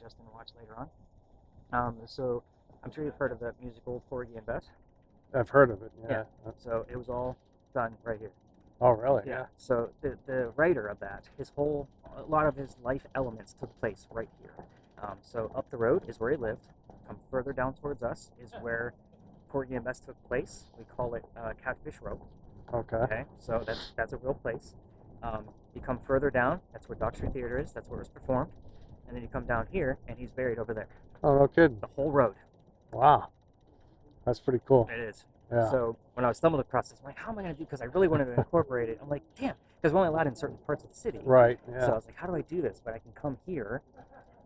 Justin to watch later on. So I'm sure you've heard of the musical Porgy and Bess. I've heard of it. Yeah. So it was all done right here. Oh, really? Yeah. So the writer of that, a lot of his life elements took place right here. So up the road is where he lived. Come further down towards us is where Porgy and Bess took place. We call it Catfish Row. Okay. Okay. So that's a real place. You come further down, that's where Dock Street Theater is. That's where it was performed. And then you come down here, and he's buried over there. Oh, no kidding. The whole road. Wow. That's pretty cool. It is. Yeah. So when I was stumbling across this, I'm like, how am I going to do? Because I really wanted to incorporate it. I'm like, damn, because we're only allowed in certain parts of the city. Right. Yeah. So I was like, how do I do this? But I can come here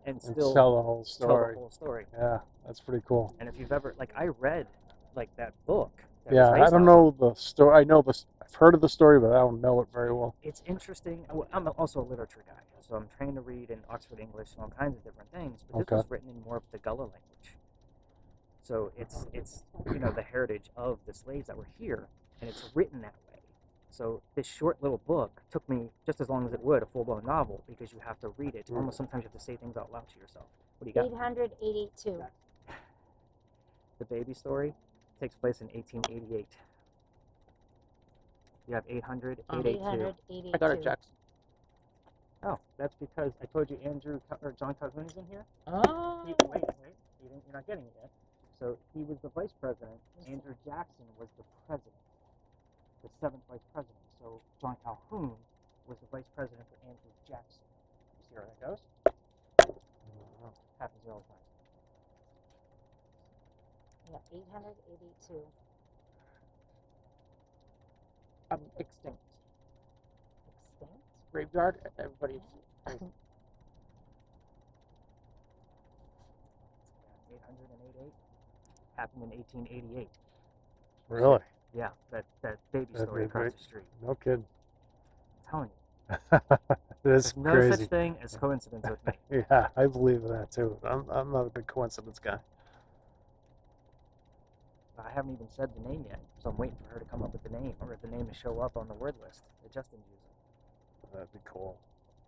and still tell the whole story. Tell the whole story. Yeah, that's pretty cool. And if you've ever, like, I read like that book. Yeah, I don't know the story. I know this. I've heard of the story, but I don't know it very well. It's interesting. I'm also a literature guy, so I'm trained to read in Oxford English and all kinds of different things. But this was written in more of the Gullah language. So it's the heritage of the slaves that were here, and it's written that way. So this short little book took me just as long as it would a full-blown novel, because you have to read it. Almost sometimes you have to say things out loud to yourself. What do you got? 882. The baby story takes place in 1888. You have 800, 882. I got it, Jackson. Oh, that's because I told you John Calhoun is in here. Oh. Wait. You're not getting it yet. So he was the vice president. Andrew Jackson was the president, the 7th vice president. So John Calhoun was the vice president for Andrew Jackson. You see where that goes? Happens all the time. Yeah, 882. Extinct. Extinct? Graveyard. Everybody's. 888 happened in 1888. Really? Yeah, that baby story across the street. No kidding. I'm telling you. There's no crazy. such thing as coincidence with me. Yeah, I believe in that too. I'm not a big coincidence guy. I haven't even said the name yet, so I'm waiting for her to come up with the name, or the name to show up on the word list that Justin's using. That'd be cool.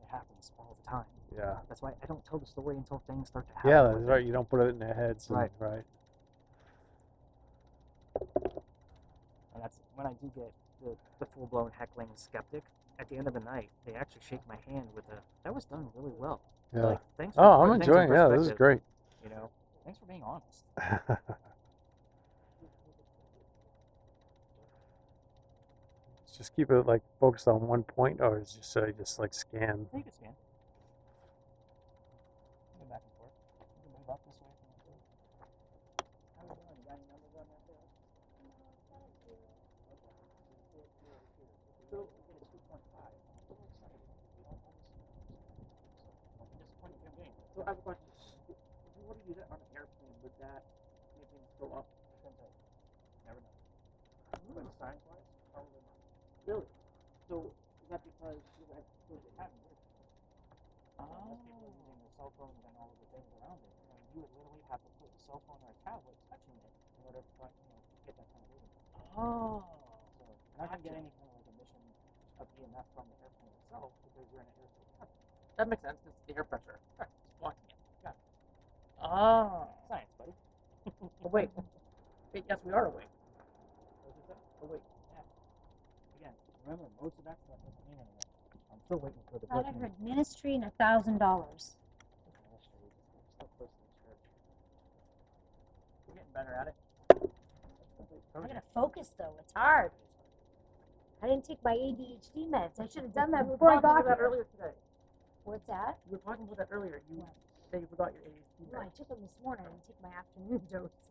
It happens all the time. Yeah. That's why I don't tell the story until things start to happen. Yeah, that's right. You don't put it in their heads. Right. Right. And that's when I do get the full-blown heckling skeptic. At the end of the night, they actually shake my hand with that was done really well. Yeah. Like, thanks for I'm enjoying it. Yeah, this is great. You know, thanks for being honest. Just keep it like focused on one point, or is just just like scan? You can scan. Go back and forth. You can move up this way. How are you doing? You got any numbers on that there? So we get a 2.5. So I have a question. If you were to use it on an airplane, would that anything go up? Never know. But science-wise, probably not. Really? So is that because you have to have it? Most people are using their cell phones and all of the things around it. I mean, you would literally have to put a cell phone or a tablet touching it in order to get that kind of movement. Oh. So you're not going to get any kind of like emission of EMF from the airplane itself because you're in an airplane cover. That makes sense. It's the air pressure. Right. It's blocking it. Got it. Oh. Science, buddy. Oh, wait. Wait. Yes, we are awake. Oh, wait. Yeah. Again, remember, most of that stuff doesn't mean anything. I'm still waiting for the I book. heard ministry and $1,000. We're getting better at it. I gotta focus though. It's hard. I didn't take my ADHD meds. I should have done that before I got that here. earlier today. What's that? We were talking about that earlier. You said you forgot your ADHD. No, I took them this morning. I didn't take my afternoon dose.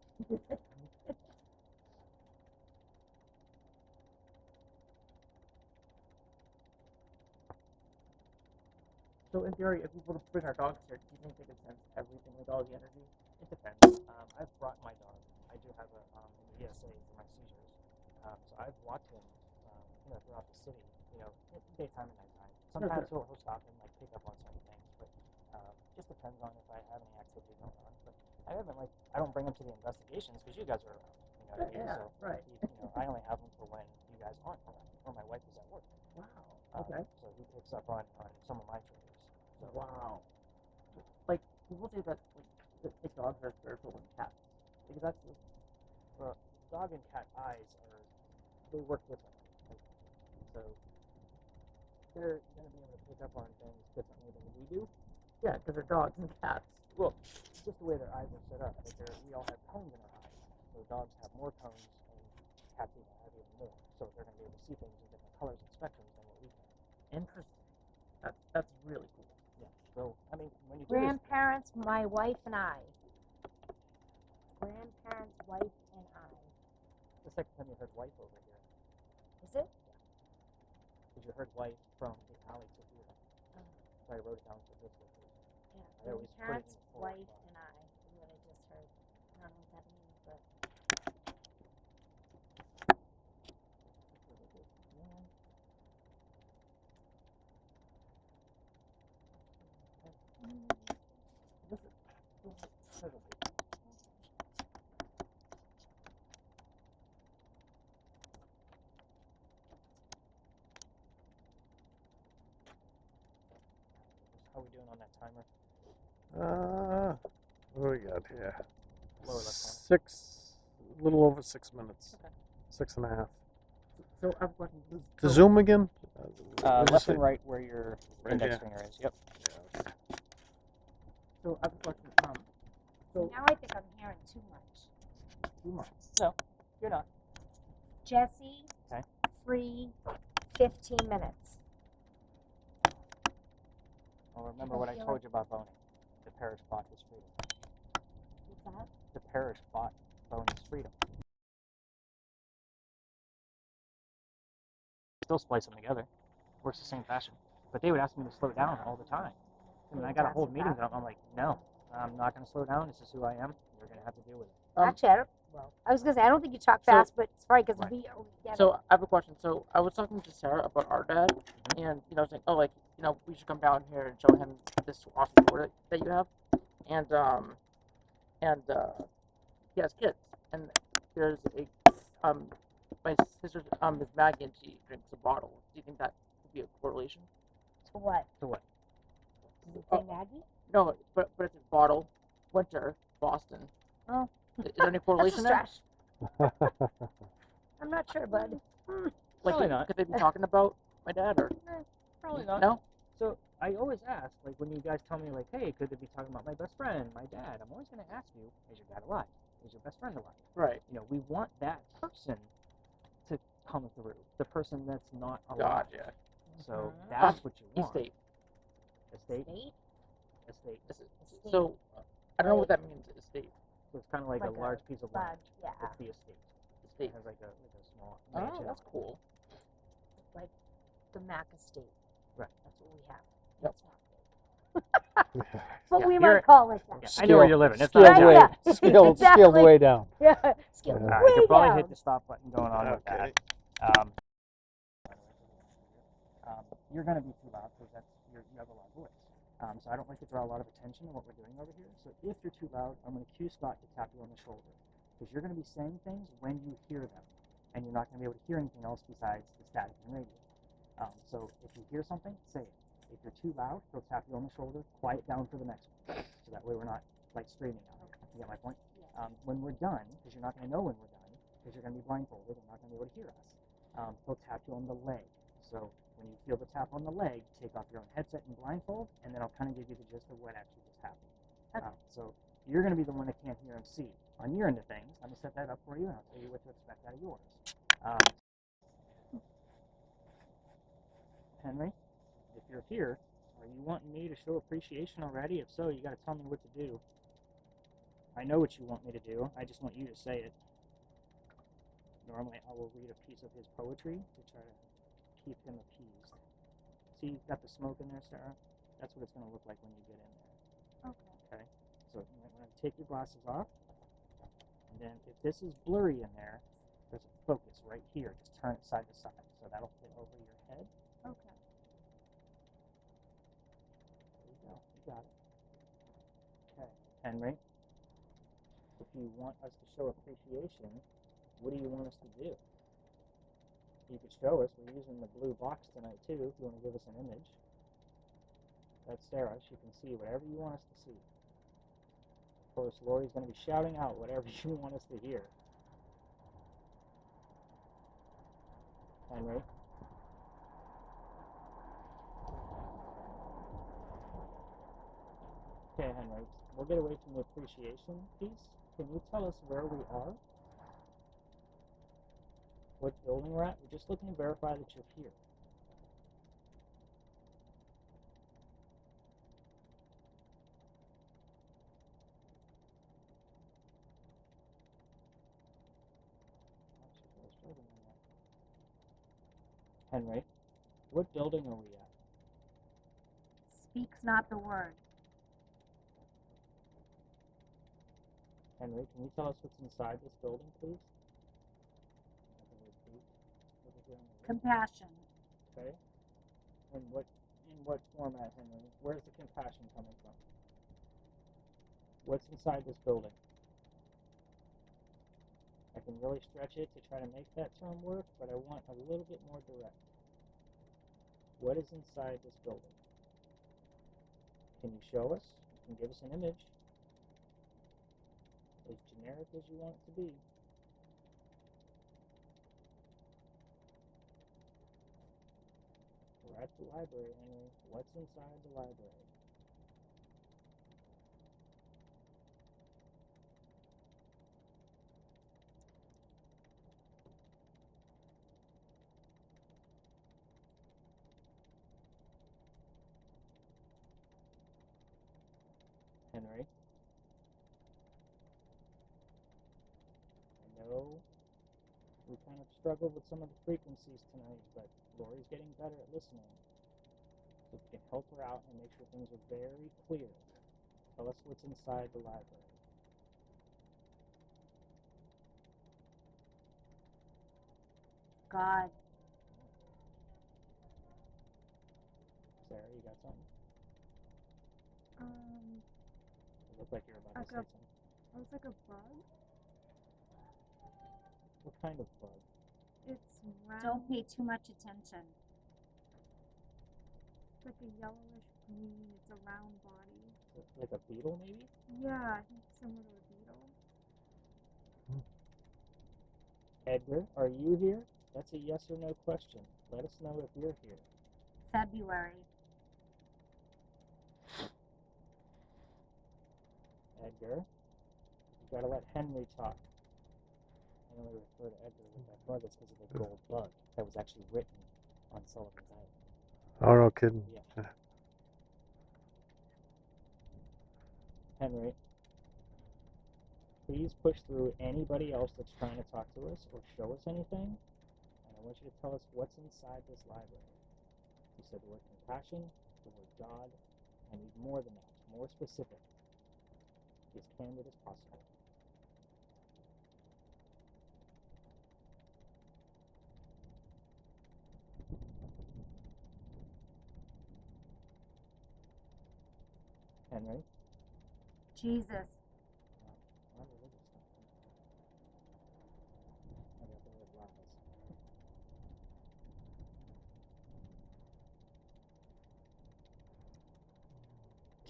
So in theory, if we were to bring our dogs here, do you think they could sense everything with all the energy? It depends. I've brought my dog. I do have an ESA for my seizures. So I've walked him, throughout the city, daytime and nighttime. Sometimes he'll stop and like pick up on certain things, but just depends on if I have any activity going on. But I don't bring him to the investigations because you guys are around. You know what I mean? Yeah, So right. I only have him for when you guys aren't around or my wife is at work. Wow. Okay. So he picks up on some of my triggers. So, Wow. Like, people say that like dogs are spiritual than cats. Because that's Well, dog and cat eyes they work differently. Like, so they're going to be able to pick up on things differently than we do. yeah, because they're dogs and cats. Well, just the way their eyes are set up. Like we all have cones in our eyes. So dogs have more cones, and cats even have even more. So they're going to be able to see things in different colors and spectrums than what we can. Interesting. That's really cool. Yeah. So I mean, when you do this, Grandparents, my wife and I. Grandparents, wife and I. the second time you heard wife over here, Is it? because you heard wife from the alley to here. So I wrote it down for this location. Yeah. I always put it Grandparents, in forward wife spot. and I is what I just heard. I don't know what that means, but This is incredible. How are we doing on that timer? What do we got here? Lower left corner. 6, a little over 6 minutes. Okay. 6.5. So I have a question. To zoom again? Left Just and right where your Right index here. finger is. Yep. So I have a question. So now I think I'm hearing too much. too much. No, you're not. Jesse, Okay. free 15 minutes. Well, remember what I told you about boning. The parish bought his freedom. What's that? The parish bought boning's freedom. Still splice them together. Works the same fashion. But they would ask me to slow down all the time. And I got to hold meetings, and I'm like, no, I'm not going to slow down. This is who I am. You're going to have to deal with it. Actually, I was gonna say I don't think you talk fast, but it's probably because Right. we only get So it. I have a question. So I was talking to Sarah about our dad, and saying, oh, like we should come down here and show him this awesome tour that you have, and he has kids, and there's a my sister is Maggie, and she drinks a bottle. Do you think that could be a correlation? To what? To what? Does it say Maggie? No, but it's a bottle, winter, Boston. Oh. Is there any That's a correlation there? stretch. I'm not sure, bud. Probably not. Could they be talking about my dad or Probably not. no? So I always ask, like when you guys tell me, like, hey, could they be talking about my best friend, my dad? I'm always going to ask you, is your dad alive? Is your best friend alive? Right. We want that person to come through. The person that's not alive. Gotcha. So that's what you want. Estate. Estate. State? Estate. Estate. So I don't know what that means. Estate. So it's kind of like Like a a large piece of land. Large, yeah. It's the estate. Estate. It has like a small Oh, mansion that's on it. cool. Like the Mac estate. Right. That's what we have. Yep. That's not big. But Yeah, we you're- might call it that. Yeah, I know where you're living. It's Scaled not Right, way, yeah. scaled Exactly. way down. Yeah. Scale Yeah. way All right, you could probably down. hit the stop button going on with Okay. that. You're going to be too loud because you have a loud voice. So I don't like to draw a lot of attention to what we're doing over here. So if you're too loud, I'm going to cue Scott to tap you on the shoulder because you're going to be saying things when you hear them, and you're not going to be able to hear anything else besides the static and radio. So if you hear something, say it. If you're too loud, he'll tap you on the shoulder, quiet down for the next one. So that way we're not like screaming out. You get my point? When we're done, because you're not going to know when we're done, because you're going to be blindfolded and not going to be able to hear us, he'll tap you on the leg. So when you feel the tap on the leg, take off your own headset and blindfold, and then I'll kind of give you the gist of what actually just happened. Okay. So you're going to be the one that can't hear and see. On your end of things, I'm going to set that up for you, and I'll tell you what to expect out of yours. Henry, if you're here, are you wanting me to show appreciation already? If so, you got to tell me what to do. I know what you want me to do. I just want you to say it. Normally, I will read a piece of his poetry to try to keep him appeased. See, you've got the smoke in there, Sarah? That's what it's going to look like when you get in there. Okay. Okay? So you might want to take your glasses off. And then if this is blurry in there, there's a focus right here. Just turn it side to side. So that'll fit over your head. Okay. There you go. You got it. Okay. Henry, if you want us to show appreciation, what do you want us to do? You could show us. We're using the blue box tonight, too, if you want to give us an image. That's Sarah. She can see whatever you want us to see. course, Lori's going to be shouting out whatever you want us to hear. Henry? Okay, Henry, we'll get away from the appreciation piece. Can you tell us where we are? What building we're at? We're just looking to verify that you're here. Henry, what building are we at? Speaks not the word. Henry, can you tell us what's inside this building, please? Compassion. Okay. In what format, Henry? Where's the compassion coming from? What's inside this building? I can really stretch it to try to make that term work, but I want a little bit more direct. What is inside this building? Can you show us? You can give us an image. As generic as you want it to be. We're at the library, Henry. What's inside the library? Henry? I know we kind of struggled with some of the frequencies tonight, but Lori's getting better at listening. So we can help her out and make sure things are very clear. Tell us what's inside the library. God. Sarah, you got something? It looked like you were about to say something. It was like a bug. What kind of bug? It's round. Don't pay too much attention. It's like a yellowish green. It's a round body. Like a beetle, maybe? Yeah, I think similar to a beetle. Edgar, are you here? That's a yes or no question. Let us know if you're here. February. Edgar, you gotta let Henry talk. I only refer to Edgar with that bug. It's because of the gold bug that was actually written on Sullivan's Island. Oh, no kidding. Yeah. Henry, please push through anybody else that's trying to talk to us or show us anything. And I want you to tell us what's inside this library. You said the word compassion, the word God. I need more than that, more specific. Be as candid as possible. Henry? Jesus. Not religious stuff. I got the word lies.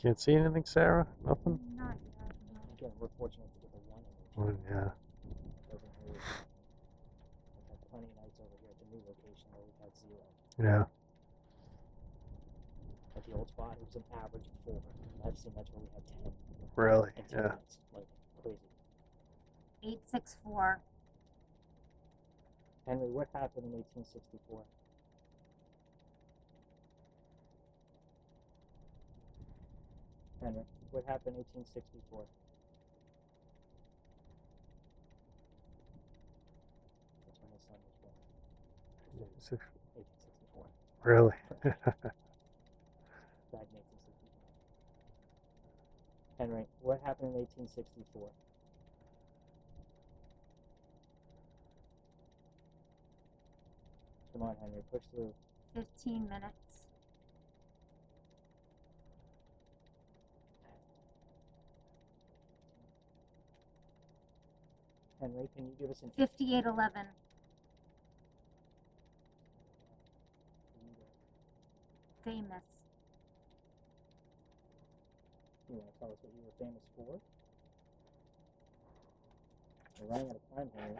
Can't see anything, Sarah? Nothing? Not yet. No. Again, we're fortunate to get the one image. Oh, yeah. Doesn't really. We've had plenty of nights over here at the new location where we've had 0. Yeah. At the old spot, it was an average of 4. I've seen that's where we had 10. Really? In 10 Yeah. minutes. Like, crazy. 864. Henry, what happened in 1864? Henry, what happened in 1864? That's when his son was born. 1864. Really? Died in 1864. Henry, what happened in 1864? Come on, Henry, push through. 15 minutes. Henry, can you give us an 5811. Famous. You want to tell us what you were famous for? We're running out of time, Henry.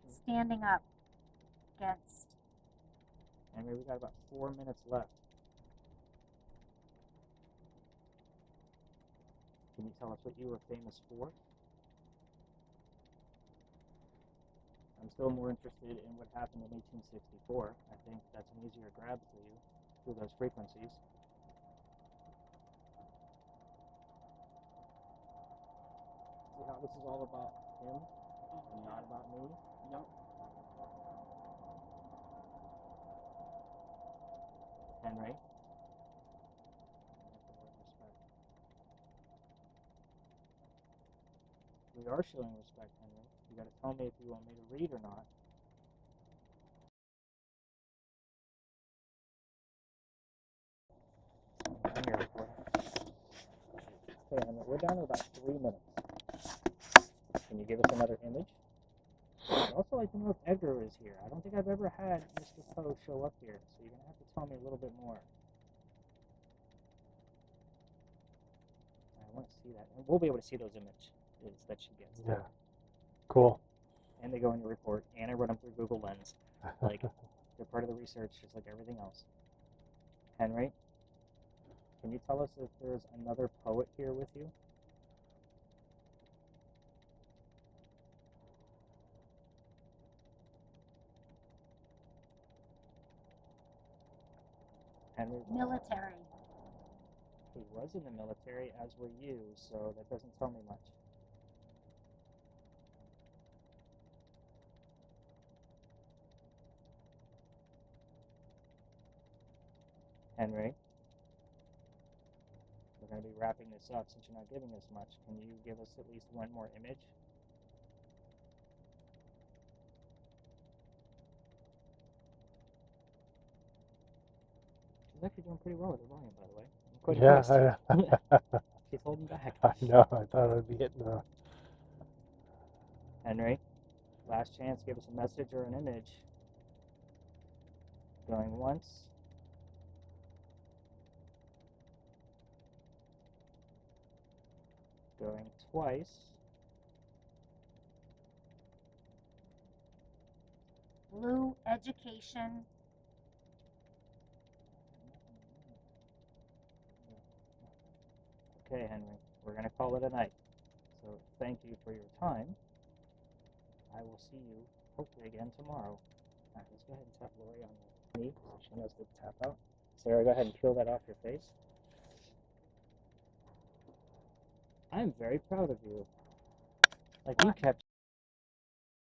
Standing up against. Henry, we got about 4 minutes left. Can you tell us what you were famous for? I'm still more interested in what happened in 1864. I think that's an easier grab for you through those frequencies. See how this is all about him and not about me? Yep. Henry? We are showing respect, Henry. You gotta tell me if you want me to read or not. I'm here for it. Okay, Henry, we're down to about 3 minutes. Can you give us another image? I'd also like to know if Edgar is here. I don't think I've ever had Mr. Poe show up here, so you're gonna have to tell me a little bit more. I want to see that. And we'll be able to see those images that she gets. Yeah. Cool. And they go in your report, and I run them through Google Lens. Like, they're part of the research, just like everything else. Henry, can you tell us if there's another poet here with you? Henry? Military. He was in the military, as were you, so that doesn't tell me much. Henry, we're going to be wrapping this up since you're not giving us much. Can you give us at least one more image? She's actually doing pretty well with her volume, by the way. I'm quite impressed. She's holding back. I know. I thought I'd be hitting the. Henry, last chance. Give us a message or an image. Going once. Going twice. Blue education. Okay, Henry, we're going to call it a night. So thank you for your time. I will see you hopefully again tomorrow. All right, let's go ahead and tap Lorri on the knee so she knows to tap out. Sarah, go ahead and peel that off your face. I'm very proud of you. Like, you kept